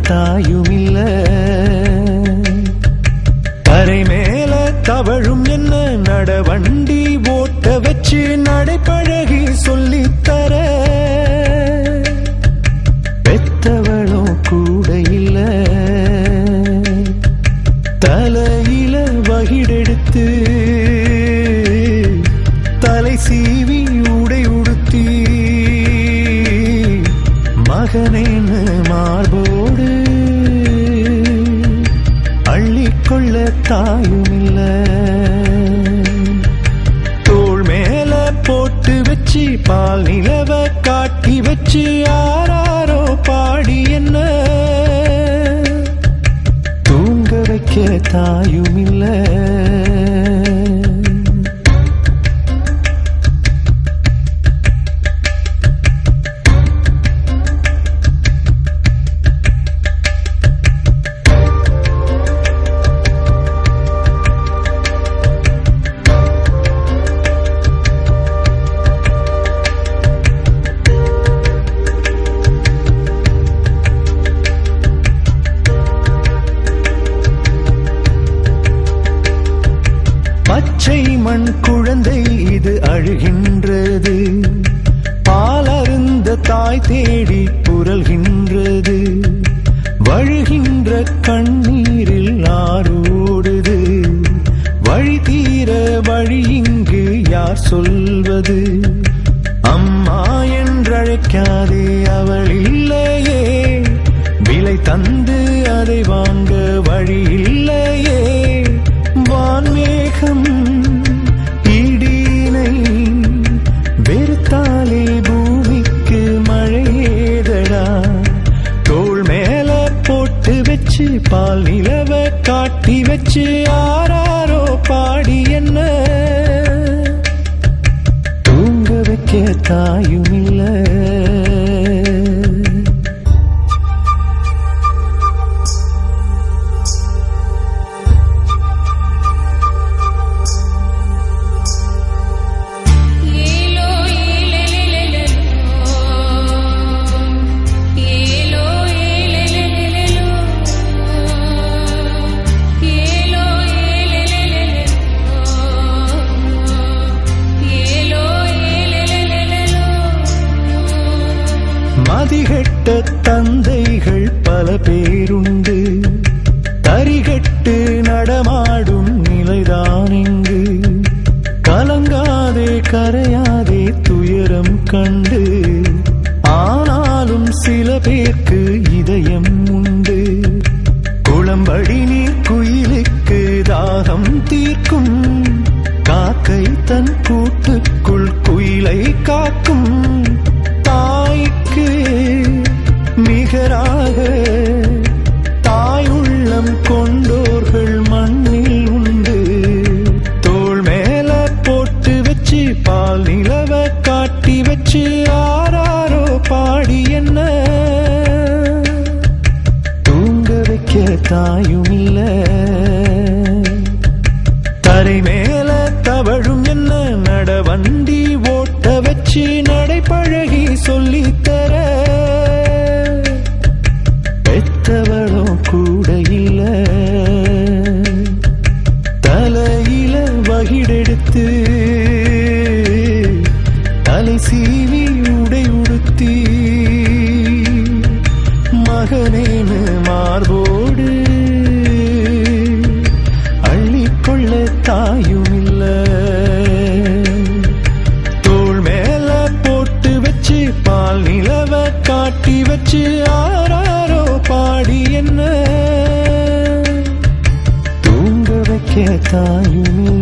தாயும் இல்ல. கரை மேல தவழும் என்ன நடவண்டி ஓட்ட வச்சு நடைப்பழகி சொல்லித்தர பெத்தவளும் கூட இல்ல. தலையில வகிடெடுத்து தலை சீவி உடை உடுத்தி மகனேன்னு மார்போடு அள்ளிக்கொள்ள தாயும் இல்ல. தோள் மேல போட்டு வச்சு பால் நிலவ காட்டி வச்சு ஆராரோ பாடி என்ன தூங்க வைக்க தாயும் இல்ல. பச்சை மண் குழந்தை இது அழுகின்றது. பாலருந்த தாய் தேடி புரள்கின்றது. வழுகின்ற கண்ணீரில் ஆரோடுது. வழி தீர வழி இங்கு யார் சொல்வது? அம்மா என்றழைக்காதே அவள் இல்லையே. விலை தந்து அதை வாங்க வழி இல்லையே. வான்மேகம் இடினை வெறுத்தாலே பூமிக்கு மழையேதடா. தோள் மேல போட்டு வச்சு பால் நிலவ காட்டி வச்சு ஆராரோ பாடி என்ன தூங்க வைக்க தாயும் இல்ல. மதிகெட்ட தந்தைகள் பல பேருண்டு. தரிகட்டு நடமாடும் நிலைதான் இங்கு. கலங்காதே கரையாதே துயரம் கண்டு. ஆனாலும் சில பேருக்கு இதயம் உண்டு. குளம்படி நீர் குயிலுக்கு தாகம் தீர்க்கும். காக்கை தன் கூட்டுக்குள் குயிலை காக்கும். தாய்க்கு நிகராக தாய் உள்ளம் கொண்டோர்கள் மண்ணில் உண்டு. தோள் மேல போட்டு வச்சு பால் நிலவ காட்டி வச்சு ஆராரோ பாடி என்ன தூங்க வைக்க தாயும் இல்ல. தரை மேல தவழும் என்ன நடவண்டி ஓட்ட வச்சு நடைப்பழகி சொல்லித்தர பெத்தவளும் கூட இல்ல. தலையில வகிடெடுத்து தலை சீவி உடை உடுத்தி மகனேன்னு மார்போடு அள்ளிக்கொள்ள தாயும் இல்ல. பால் நிலவ காட்டி வச்சு ஆராரோ பாடி என்ன தூங்க வைக்க தாயும்